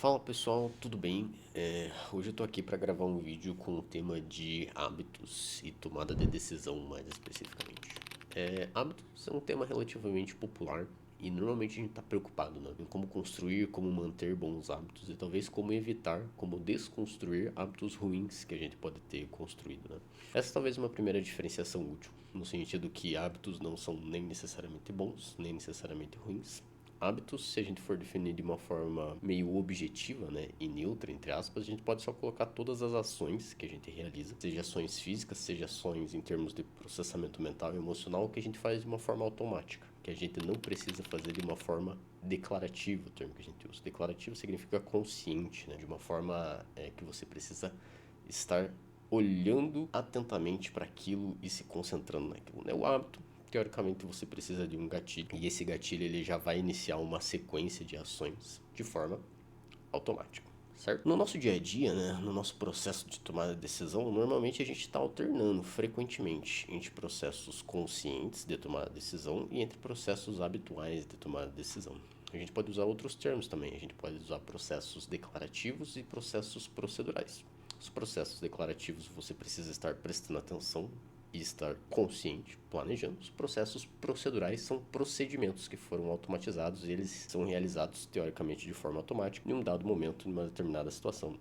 Fala pessoal, tudo bem? Hoje eu tô aqui para gravar um vídeo com o tema de hábitos e tomada de decisão mais especificamente. Hábitos é um tema relativamente popular e normalmente a gente está preocupado, né, em como construir, como manter bons hábitos e talvez como evitar, como desconstruir hábitos ruins que a gente pode ter construído, né? Essa talvez é uma primeira diferenciação útil, no sentido que hábitos não são nem necessariamente bons, nem necessariamente ruins. Hábitos, se a gente for definir de uma forma meio objetiva, né, e neutra, entre aspas, a gente pode só colocar todas as ações que a gente realiza, seja ações físicas, seja ações em termos de processamento mental e emocional, que a gente faz de uma forma automática, que a gente não precisa fazer de uma forma declarativa, o termo que a gente usa. Declarativo significa consciente, né, de uma forma que você precisa estar olhando atentamente para aquilo e se concentrando naquilo, né? O hábito, teoricamente, você precisa de um gatilho e esse gatilho ele já vai iniciar uma sequência de ações de forma automática, certo? No nosso dia a dia, né, no nosso processo de tomada de decisão, normalmente a gente está alternando frequentemente entre processos conscientes de tomada de decisão e entre processos habituais de tomada de decisão. A gente pode usar outros termos também, a gente pode usar processos declarativos e processos procedurais. Os processos declarativos você precisa estar prestando atenção e estar consciente, planejando. Os processos procedurais são procedimentos que foram automatizados e eles são realizados teoricamente de forma automática em um dado momento, em uma determinada situação,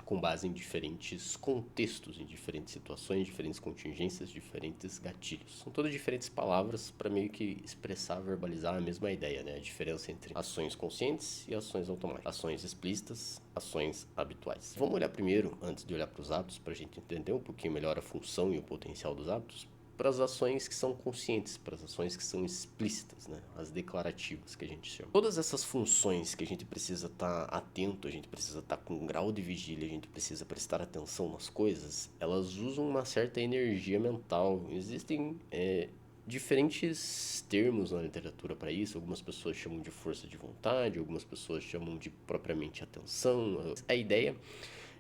com base em diferentes contextos, em diferentes situações, diferentes contingências, diferentes gatilhos. São todas diferentes palavras para meio que expressar, verbalizar a mesma ideia, né? A diferença entre ações conscientes e ações automáticas, ações explícitas, ações habituais. Vamos olhar primeiro, antes de olhar para os hábitos, para a gente entender um pouquinho melhor a função e o potencial dos hábitos, para as ações que são conscientes, para as ações que são explícitas, né? As declarativas que a gente chama. Todas essas funções que a gente precisa estar atento, a gente precisa estar com um grau de vigília, a gente precisa prestar atenção nas coisas, elas usam uma certa energia mental. Existem diferentes termos na literatura para isso. Algumas pessoas chamam de força de vontade, algumas pessoas chamam de propriamente atenção. A ideia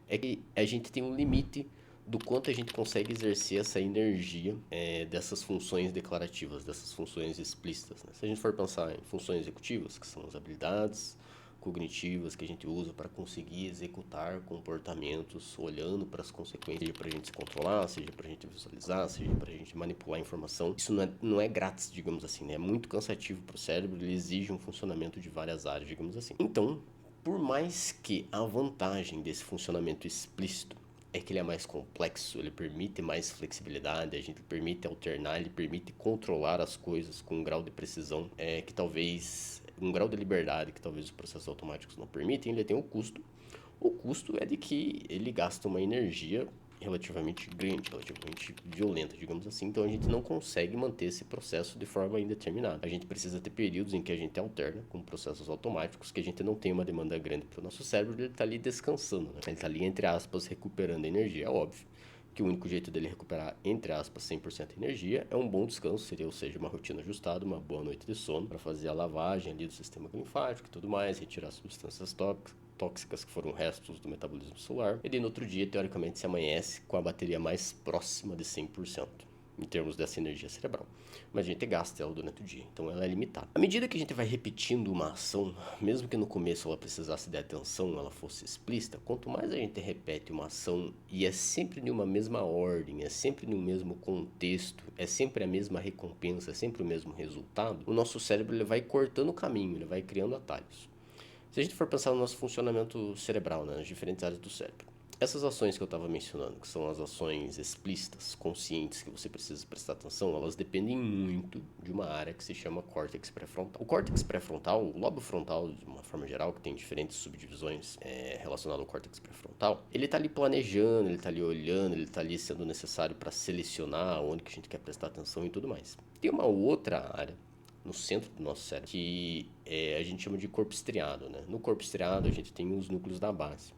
é que a gente tem um limite do quanto a gente consegue exercer essa energia dessas funções declarativas, dessas funções explícitas, né? Se a gente for pensar em funções executivas, que são as habilidades cognitivas que a gente usa para conseguir executar comportamentos olhando para as consequências, seja para a gente se controlar, seja para a gente visualizar, seja para a gente manipular a informação. Isso não é grátis, digamos assim, né? É muito cansativo para o cérebro, ele exige um funcionamento de várias áreas, digamos assim. Então, por mais que a vantagem desse funcionamento explícito é que ele é mais complexo, ele permite mais flexibilidade, a gente permite alternar, ele permite controlar as coisas com um grau de precisão que talvez, um grau de liberdade que talvez os processos automáticos não permitem, ele tem um custo. O custo é de que ele gasta uma energia relativamente grande, relativamente violenta, digamos assim. Então a gente não consegue manter esse processo de forma indeterminada. A gente precisa ter períodos em que a gente alterna com processos automáticos, que a gente não tem uma demanda grande para o nosso cérebro, ele está ali descansando, né? Ele está ali, entre aspas, recuperando energia. É óbvio que o único jeito dele recuperar, entre aspas, 100% energia é um bom descanso, seria, ou seja, uma rotina ajustada, uma boa noite de sono, para fazer a lavagem ali do sistema linfático e tudo mais, retirar substâncias tóxicas que foram restos do metabolismo celular. E no outro dia, teoricamente, se amanhece com a bateria mais próxima de 100%, em termos dessa energia cerebral. Mas a gente gasta ela durante o dia, então ela é limitada. À medida que a gente vai repetindo uma ação, mesmo que no começo ela precisasse de atenção, ela fosse explícita, quanto mais a gente repete uma ação e é sempre em uma mesma ordem, é sempre no mesmo contexto, é sempre a mesma recompensa, é sempre o mesmo resultado, o nosso cérebro ele vai cortando o caminho, ele vai criando atalhos. Se a gente for pensar no nosso funcionamento cerebral, né, nas diferentes áreas do cérebro, essas ações que eu estava mencionando, que são as ações explícitas, conscientes, que você precisa prestar atenção, elas dependem muito de uma área que se chama córtex pré-frontal. O córtex pré-frontal, o lobo frontal, de uma forma geral, que tem diferentes subdivisões relacionadas ao córtex pré-frontal, ele está ali planejando, ele está ali olhando, ele está ali sendo necessário para selecionar onde que a gente quer prestar atenção e tudo mais. Tem uma outra área no centro do nosso cérebro, que a gente chama de corpo estriado, né? No corpo estriado a gente tem os núcleos da base.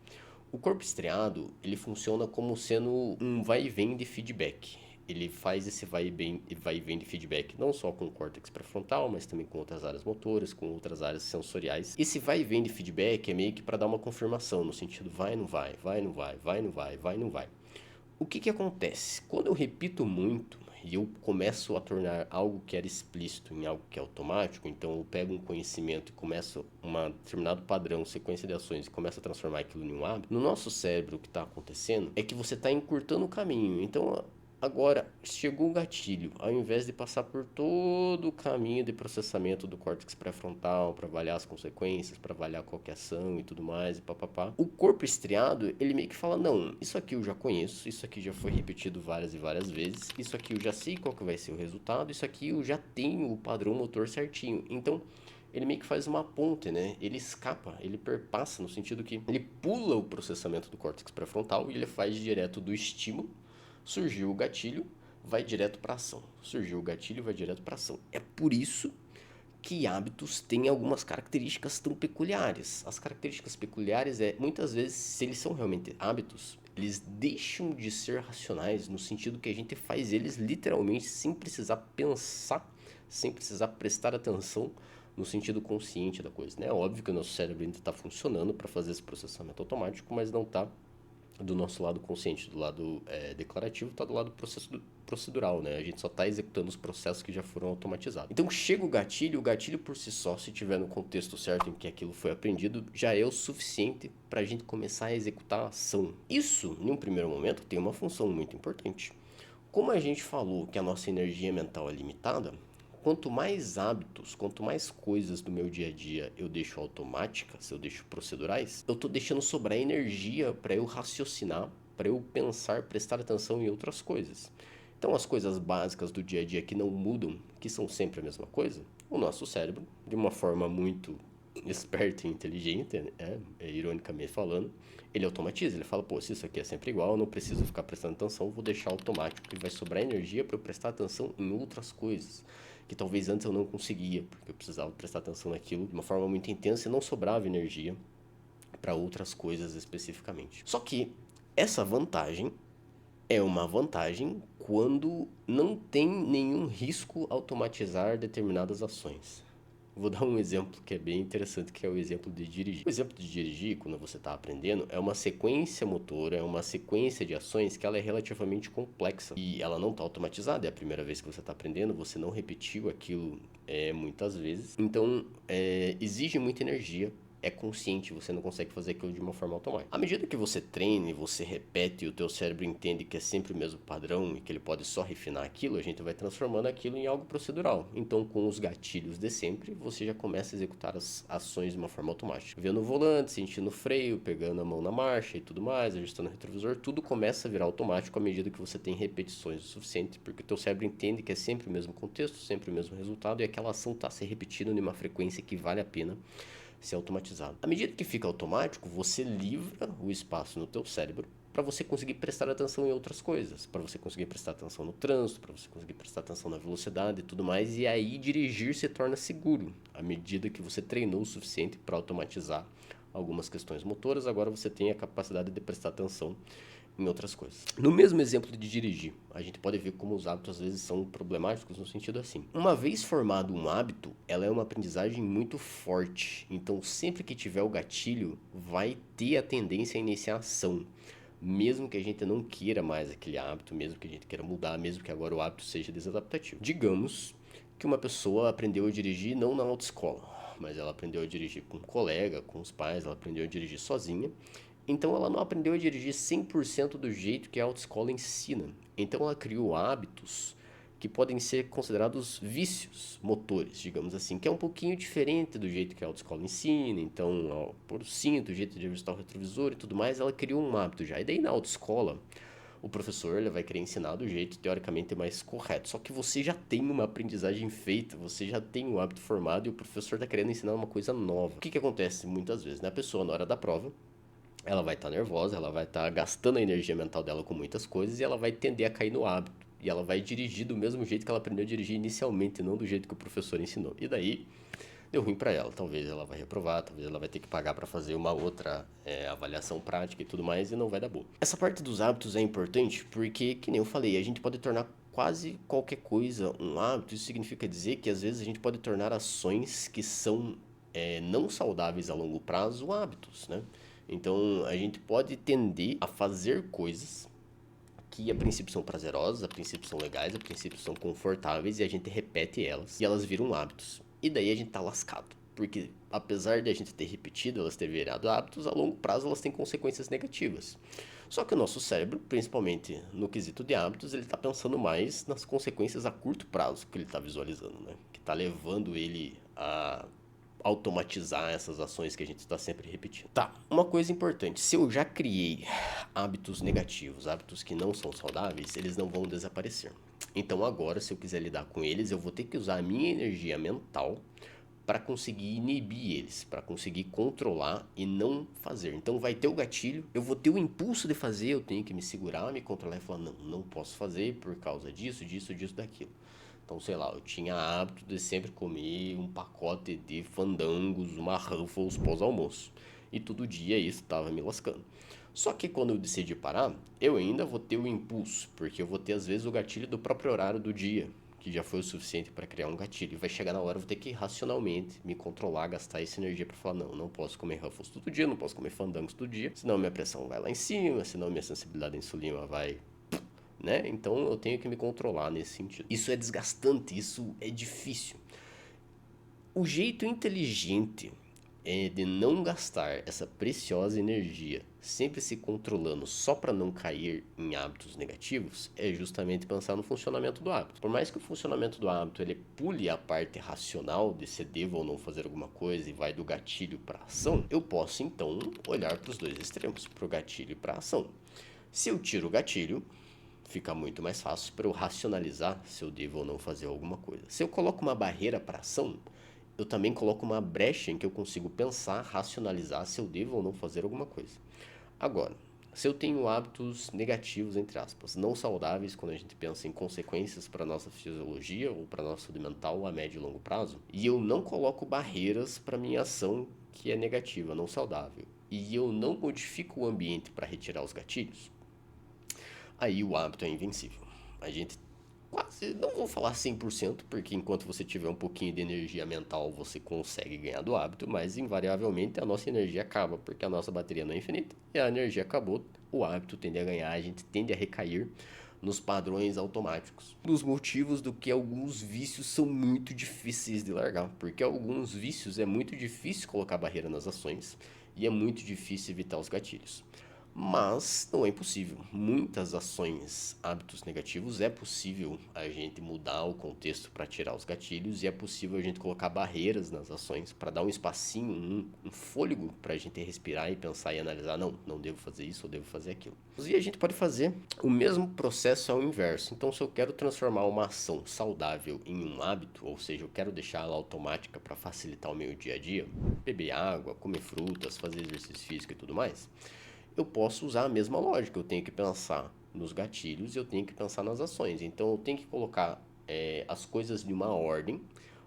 O corpo estriado, ele funciona como sendo um vai e vem de feedback. Ele faz esse vai e vem de feedback não só com o córtex pré-frontal, mas também com outras áreas motoras, com outras áreas sensoriais. Esse vai e vem de feedback é meio que para dar uma confirmação, no sentido vai, não vai, vai, não vai, vai, não vai, vai, não vai. O que acontece? Quando eu repito muito e eu começo a tornar algo que era explícito em algo que é automático, então eu pego um conhecimento e começo um determinado padrão, sequência de ações e começo a transformar aquilo em um hábito, no nosso cérebro o que está acontecendo é que você está encurtando o caminho. Então agora, chegou o gatilho, ao invés de passar por todo o caminho de processamento do córtex pré-frontal para avaliar as consequências, para avaliar qualquer ação e tudo mais, e papapá, o corpo estriado, ele meio que fala, não, isso aqui eu já conheço, isso aqui já foi repetido várias e várias vezes, isso aqui eu já sei qual que vai ser o resultado, isso aqui eu já tenho o padrão motor certinho. Então, ele meio que faz uma ponte, né? Ele escapa, ele perpassa no sentido que ele pula o processamento do córtex pré-frontal e ele faz direto do estímulo. Surgiu o gatilho, vai direto para ação. Surgiu o gatilho, vai direto para ação. É por isso que hábitos têm algumas características tão peculiares. As características peculiares muitas vezes, se eles são realmente hábitos, eles deixam de ser racionais no sentido que a gente faz eles literalmente sem precisar pensar, sem precisar prestar atenção no sentido consciente da coisa, né? É óbvio que o nosso cérebro ainda está funcionando para fazer esse processamento automático, mas não está do nosso lado consciente, do lado declarativo, está do lado procedural, né? A gente só está executando os processos que já foram automatizados. Então chega o gatilho por si só, se tiver no contexto certo em que aquilo foi aprendido, já é o suficiente para a gente começar a executar a ação. Isso, em um primeiro momento, tem uma função muito importante. Como a gente falou que a nossa energia mental é limitada, quanto mais hábitos, quanto mais coisas do meu dia a dia eu deixo automáticas, eu deixo procedurais, eu estou deixando sobrar energia para eu raciocinar, para eu pensar, prestar atenção em outras coisas. Então, as coisas básicas do dia a dia que não mudam, que são sempre a mesma coisa, o nosso cérebro, de uma forma muito esperta e inteligente, ironicamente falando, ele automatiza, ele fala, pô, se isso aqui é sempre igual, eu não preciso ficar prestando atenção, vou deixar automático e vai sobrar energia para eu prestar atenção em outras coisas que talvez antes eu não conseguia, porque eu precisava prestar atenção naquilo de uma forma muito intensa e não sobrava energia para outras coisas especificamente. Só que essa vantagem é uma vantagem quando não tem nenhum risco automatizar determinadas ações. Vou dar um exemplo que é bem interessante, que é o exemplo de dirigir. O exemplo de dirigir, quando você está aprendendo, é uma sequência motora, é uma sequência de ações que ela é relativamente complexa. E ela não está automatizada, é a primeira vez que você está aprendendo, você não repetiu aquilo muitas vezes. Então, exige muita energia. É consciente, você não consegue fazer aquilo de uma forma automática. À medida que você treina e você repete e o teu cérebro entende que é sempre o mesmo padrão e que ele pode só refinar aquilo, a gente vai transformando aquilo em algo procedural. Então, com os gatilhos de sempre, você já começa a executar as ações de uma forma automática. Vendo o volante, sentindo o freio, pegando a mão na marcha e tudo mais, ajustando o retrovisor, tudo começa a virar automático à medida que você tem repetições o suficiente, porque o teu cérebro entende que é sempre o mesmo contexto, sempre o mesmo resultado e aquela ação está se repetindo em uma frequência que vale a pena ser automatizado. À medida que fica automático, você livra o espaço no teu cérebro para você conseguir prestar atenção em outras coisas, para você conseguir prestar atenção no trânsito, para você conseguir prestar atenção na velocidade e tudo mais, e aí dirigir se torna seguro, à medida que você treinou o suficiente para automatizar algumas questões motoras, agora você tem a capacidade de prestar atenção em outras coisas. No mesmo exemplo de dirigir, a gente pode ver como os hábitos às vezes são problemáticos no sentido assim. Uma vez formado um hábito, ela é uma aprendizagem muito forte. Então, sempre que tiver o gatilho, vai ter a tendência a iniciar a ação. Mesmo que a gente não queira mais aquele hábito, mesmo que a gente queira mudar, mesmo que agora o hábito seja desadaptativo. Digamos que uma pessoa aprendeu a dirigir não na autoescola, mas ela aprendeu a dirigir com um colega, com os pais, ela aprendeu a dirigir sozinha. Então ela não aprendeu a dirigir 100% do jeito que a autoescola ensina. Então ela criou hábitos que podem ser considerados vícios motores, digamos assim, que é um pouquinho diferente do jeito que a autoescola ensina. Então, ao pôr o cinto, o jeito de ajustar o retrovisor e tudo mais, ela criou um hábito já. E daí na autoescola, o professor ele vai querer ensinar do jeito teoricamente mais correto. Só que você já tem uma aprendizagem feita, você já tem um hábito formado e o professor está querendo ensinar uma coisa nova. O que acontece muitas vezes? A pessoa, na hora da prova, ela vai estar nervosa, ela vai estar gastando a energia mental dela com muitas coisas e ela vai tender a cair no hábito. E ela vai dirigir do mesmo jeito que ela aprendeu a dirigir inicialmente, não do jeito que o professor ensinou. E daí, deu ruim para ela. Talvez ela vai reprovar, talvez ela vai ter que pagar para fazer uma outra avaliação prática e tudo mais e não vai dar boa. Essa parte dos hábitos é importante porque, que nem eu falei, a gente pode tornar quase qualquer coisa um hábito. Isso significa dizer que às vezes a gente pode tornar ações que são não saudáveis a longo prazo hábitos, né? Então, a gente pode tender a fazer coisas que a princípio são prazerosas, a princípio são legais, a princípio são confortáveis e a gente repete elas e elas viram hábitos. E daí a gente tá lascado, porque apesar de a gente ter repetido, elas terem virado hábitos, a longo prazo elas têm consequências negativas. Só que o nosso cérebro, principalmente no quesito de hábitos, ele tá pensando mais nas consequências a curto prazo que ele tá visualizando, né? Que tá levando ele a automatizar essas ações que a gente está sempre repetindo. Tá, uma coisa importante, se eu já criei hábitos negativos, hábitos que não são saudáveis, eles não vão desaparecer. Então agora, se eu quiser lidar com eles, eu vou ter que usar a minha energia mental para conseguir inibir eles, para conseguir controlar e não fazer. Então vai ter o gatilho, eu vou ter o impulso de fazer, eu tenho que me segurar, me controlar e falar, não, não posso fazer por causa disso, disso, disso, daquilo. Então, sei lá, eu tinha hábito de sempre comer um pacote de fandangos, uma Ruffles pós-almoço. E todo dia isso estava me lascando. Só que quando eu decidi parar, eu ainda vou ter o impulso, porque eu vou ter às vezes o gatilho do próprio horário do dia, que já foi o suficiente para criar um gatilho. E vai chegar na hora, eu vou ter que racionalmente me controlar, gastar essa energia para falar, não, não posso comer Ruffles todo dia, não posso comer fandangos todo dia, senão minha pressão vai lá em cima, senão minha sensibilidade à insulina vai, né? Então eu tenho que me controlar nesse sentido. Isso é desgastante, isso é difícil. O jeito inteligente de não gastar essa preciosa energia sempre se controlando só para não cair em hábitos negativos é justamente pensar no funcionamento do hábito. Por mais que o funcionamento do hábito ele pule a parte racional de se devo ou não fazer alguma coisa e vai do gatilho para a ação, eu posso então olhar para os dois extremos, para o gatilho e para a ação. Se eu tiro o gatilho, fica muito mais fácil para eu racionalizar se eu devo ou não fazer alguma coisa. Se eu coloco uma barreira para ação, eu também coloco uma brecha em que eu consigo pensar, racionalizar se eu devo ou não fazer alguma coisa. Agora, se eu tenho hábitos negativos, entre aspas, não saudáveis, quando a gente pensa em consequências para a nossa fisiologia ou para a nossa saúde mental a médio e longo prazo, e eu não coloco barreiras para minha ação que é negativa, não saudável, e eu não modifico o ambiente para retirar os gatilhos, aí o hábito é invencível. A gente quase, não vou falar 100%, porque enquanto você tiver um pouquinho de energia mental, você consegue ganhar do hábito, mas invariavelmente a nossa energia acaba, porque a nossa bateria não é infinita, e a energia acabou, o hábito tende a ganhar, a gente tende a recair nos padrões automáticos. Dos motivos do que alguns vícios são muito difíceis de largar, porque alguns vícios é muito difícil colocar barreira nas ações, e é muito difícil evitar os gatilhos. Mas não é impossível. Muitas ações, hábitos negativos, é possível a gente mudar o contexto para tirar os gatilhos e é possível a gente colocar barreiras nas ações para dar um espacinho, um fôlego para a gente respirar e pensar e analisar, não, não devo fazer isso, ou devo fazer aquilo. E a gente pode fazer o mesmo processo ao inverso. Então, se eu quero transformar uma ação saudável em um hábito, ou seja, eu quero deixar ela automática para facilitar o meu dia a dia, beber água, comer frutas, fazer exercício físico e tudo mais, eu posso usar a mesma lógica. Eu tenho que pensar nos gatilhos e eu tenho que pensar nas ações. Então eu tenho que colocar as coisas de uma ordem,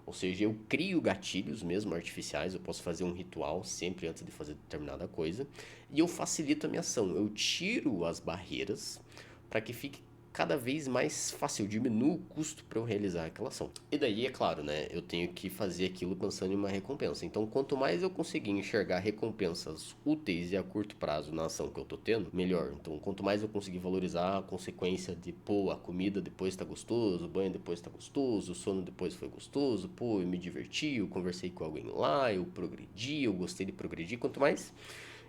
ou seja, eu crio gatilhos mesmo artificiais. Eu posso fazer um ritual sempre antes de fazer determinada coisa e eu facilito a minha ação. Eu tiro as barreiras para que fique cada vez mais fácil, eu diminuo o custo para eu realizar aquela ação. E daí, é claro, né, eu tenho que fazer aquilo pensando em uma recompensa. Então, quanto mais eu conseguir enxergar recompensas úteis e a curto prazo na ação que eu tô tendo, melhor. Então, quanto mais eu conseguir valorizar a consequência de, pô, a comida depois tá gostoso, o banho depois tá gostoso, o sono depois foi gostoso, pô, eu me diverti, eu conversei com alguém lá, eu progredi, eu gostei de progredir. Quanto mais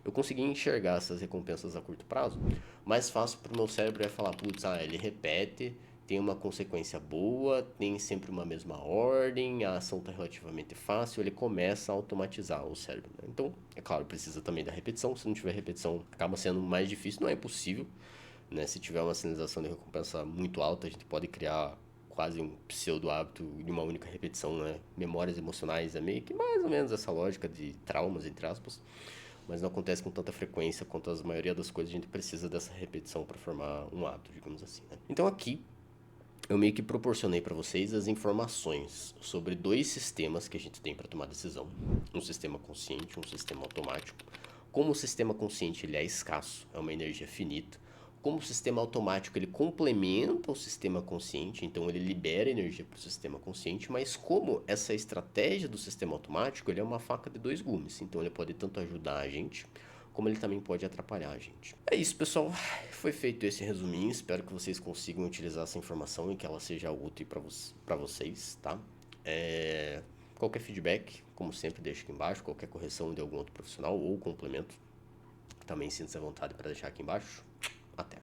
eu consegui enxergar essas recompensas a curto prazo, mais fácil para o meu cérebro é falar, putz, ele repete, tem uma consequência boa, tem sempre uma mesma ordem, a ação está relativamente fácil, ele começa a automatizar o cérebro, né? Então, é claro, precisa também da repetição, se não tiver repetição, acaba sendo mais difícil, não é impossível, né? Se tiver uma sinalização de recompensa muito alta, a gente pode criar quase um pseudo hábito de uma única repetição, né? Memórias emocionais é meio que mais ou menos essa lógica de traumas, entre aspas, mas não acontece com tanta frequência quanto a maioria das coisas. A gente precisa dessa repetição para formar um hábito, digamos assim, né? Então aqui eu meio que proporcionei para vocês as informações sobre dois sistemas que a gente tem para tomar decisão. Um sistema consciente, um sistema automático. Como o sistema consciente ele é escasso, é uma energia finita. Como o sistema automático ele complementa o sistema consciente, então ele libera energia para o sistema consciente, mas como essa estratégia do sistema automático ele é uma faca de dois gumes, então ele pode tanto ajudar a gente, como ele também pode atrapalhar a gente. É isso, pessoal. Foi feito esse resuminho. Espero que vocês consigam utilizar essa informação e que ela seja útil para vocês, tá? Qualquer feedback, como sempre, deixa aqui embaixo. Qualquer correção de algum outro profissional ou complemento, também sinta-se à vontade para deixar aqui embaixo.